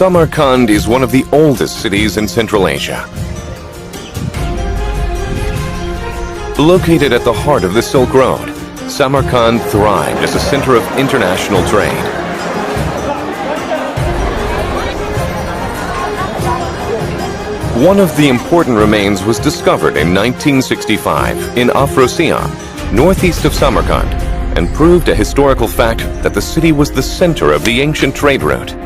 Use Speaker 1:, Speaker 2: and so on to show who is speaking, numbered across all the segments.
Speaker 1: Samarkand is one of the oldest cities in Central Asia. Located at the heart of the Silk Road, Samarkand thrived as a center of international trade. One of the important remains was discovered in 1965 in Afrosiyob, northeast of Samarkand, and proved a historical fact that the city was the center of the ancient trade route.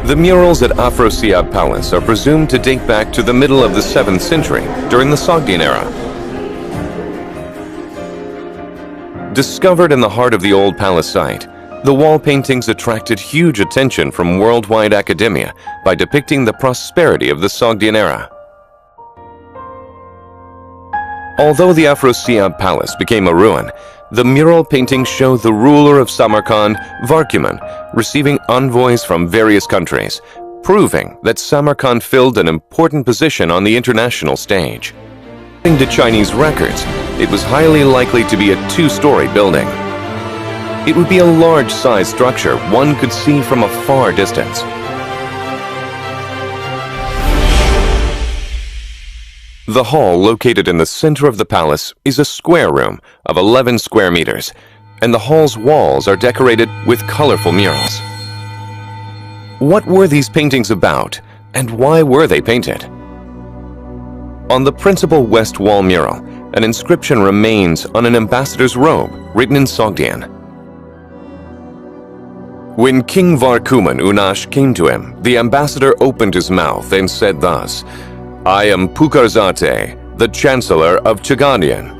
Speaker 1: The murals at Afrosiyob Palace are presumed to date back to the middle of the 7th century, during the Sogdian era. Discovered in the heart of the old palace site, the wall paintings attracted huge attention from worldwide academia by depicting the prosperity of the Sogdian era. Although the Afrosiyob Palace became a ruin, the mural paintings show the ruler of Samarkand, Varkuman, receiving envoys from various countries, proving that Samarkand filled an important position on the international stage. According to Chinese records, it was highly likely to be a 2-story building. It would be a large-sized structure one could see from a far distance. The hall located in the center of the palace is a square room of 11 square meters, and the hall's walls are decorated with colorful murals. What were these paintings about, and why were they painted? On the principal west wall mural, an inscription remains on an ambassador's robe written in Sogdian. When King Varkuman Unash came to him, the ambassador opened his mouth and said thus, "I am Pukarzate, the Chancellor of Chaganian.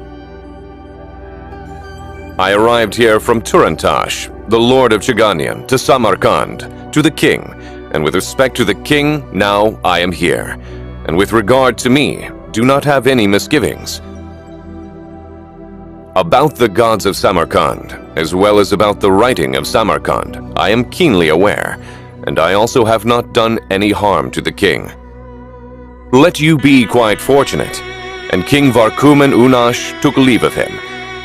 Speaker 1: I arrived here from Turantash, the Lord of Chaganian, to Samarkand, to the king, and with respect to the king, now I am here. And with regard to me, do not have any misgivings. About the gods of Samarkand, as well as about the writing of Samarkand, I am keenly aware, and I also have not done any harm to the king. Let you be quite fortunate." And King Varkuman Unash took leave of him,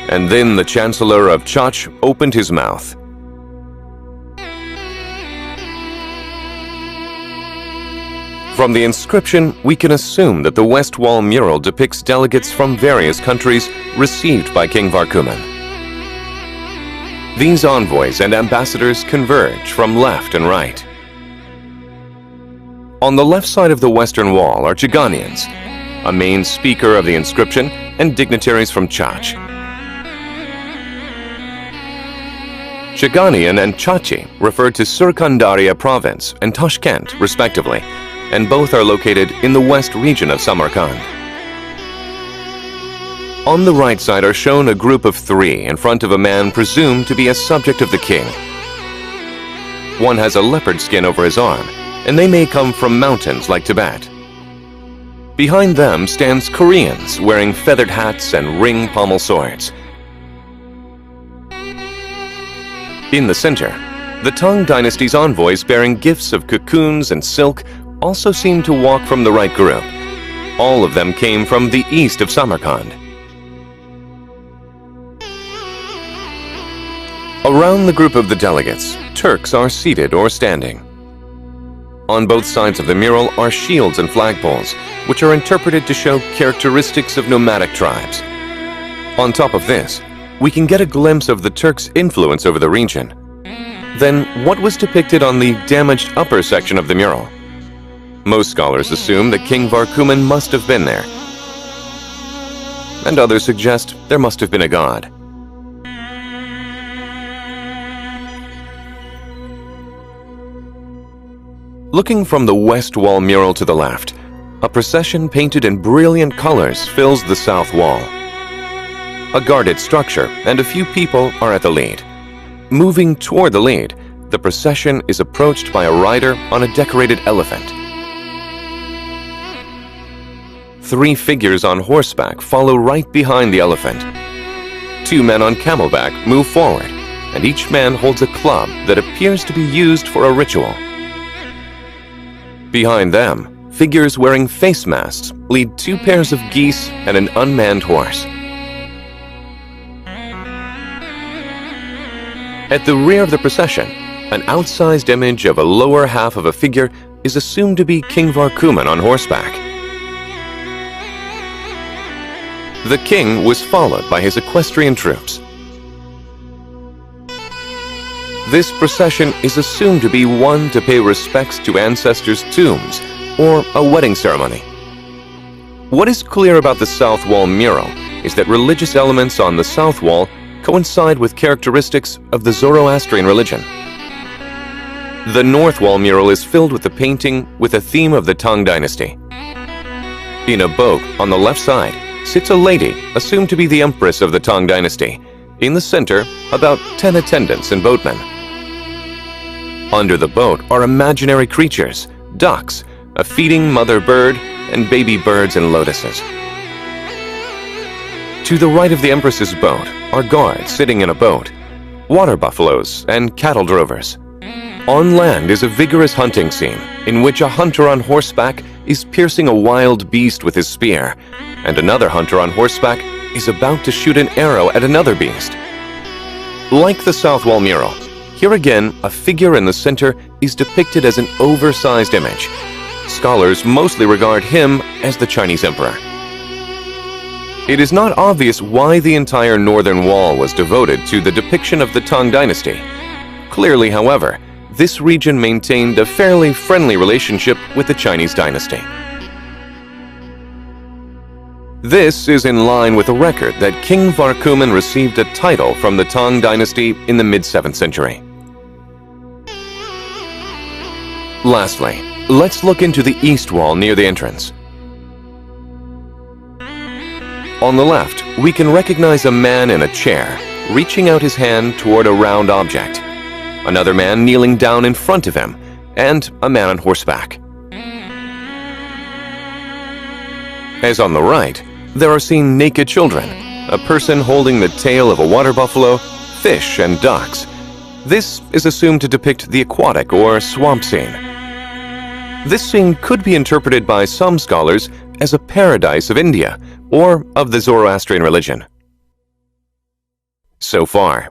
Speaker 1: and then the Chancellor of Chach opened his mouth. From the inscription, we can assume that the West Wall mural depicts delegates from various countries received by King Varkuman. These envoys and ambassadors converge from left and right. On the left side of the western wall are Chaganians, a main speaker of the inscription, and dignitaries from Chach. Chaganian and Chachi refer to Surkandaria province and Tashkent, respectively, and both are located in the west region of Samarkand. On the right side are shown a group of 3 in front of a man presumed to be a subject of the king. One has a leopard skin over his arm, and they may come from mountains like Tibet. Behind them stands Koreans wearing feathered hats and ring pommel swords. In the center, the Tang dynasty's envoys bearing gifts of cocoons and silk also seem to walk from the right group. All of them came from the east of Samarkand. Around the group of the delegates, Turks are seated or standing. On both sides of the mural are shields and flagpoles, which are interpreted to show characteristics of nomadic tribes. On top of this, we can get a glimpse of the Turks' influence over the region. Then, what was depicted on the damaged upper section of the mural? Most scholars assume that King Varkuman must have been there, and others suggest there must have been a god. Looking from the west wall mural to the left, a procession painted in brilliant colors fills the south wall. A guarded structure and a few people are at the lead. Moving toward the lead, the procession is approached by a rider on a decorated elephant. 3 figures on horseback follow right behind the elephant. 2 men on camelback move forward, and each man holds a club that appears to be used for a ritual. Behind them, figures wearing face masks lead 2 pairs of geese and an unmanned horse. At the rear of the procession, an outsized image of a lower half of a figure is assumed to be King Varkuman on horseback. The king was followed by his equestrian troops. This procession is assumed to be one to pay respects to ancestors' tombs or a wedding ceremony. What is clear about the South Wall mural is that religious elements on the South Wall coincide with characteristics of the Zoroastrian religion. The North Wall mural is filled with a painting with a theme of the Tang dynasty. In a boat on the left side sits a lady assumed to be the empress of the Tang dynasty. In the center, about 10 attendants and boatmen. Under the boat are imaginary creatures, ducks, a feeding mother bird, and baby birds and lotuses. To the right of the empress's boat are guards sitting in a boat, water buffaloes, and cattle drovers. On land is a vigorous hunting scene in which a hunter on horseback is piercing a wild beast with his spear, and another hunter on horseback is about to shoot an arrow at another beast. Like the South Wall mural, here again a figure in the center is depicted as an oversized image. Scholars mostly regard him as the Chinese emperor. It is not obvious why the entire northern wall was devoted to the depiction of the Tang dynasty. Clearly, however, this region maintained a fairly friendly relationship with the Chinese dynasty. This is in line with a record that King Varkuman received a title from the Tang dynasty in the mid-7th century. Lastly, let's look into the east wall near the entrance. On the left, we can recognize a man in a chair, reaching out his hand toward a round object, another man kneeling down in front of him, and a man on horseback. As on the right, there are seen naked children, a person holding the tail of a water buffalo, fish, and ducks. This is assumed to depict the aquatic or swamp scene. This scene could be interpreted by some scholars as a paradise of India or of the Zoroastrian religion. So far,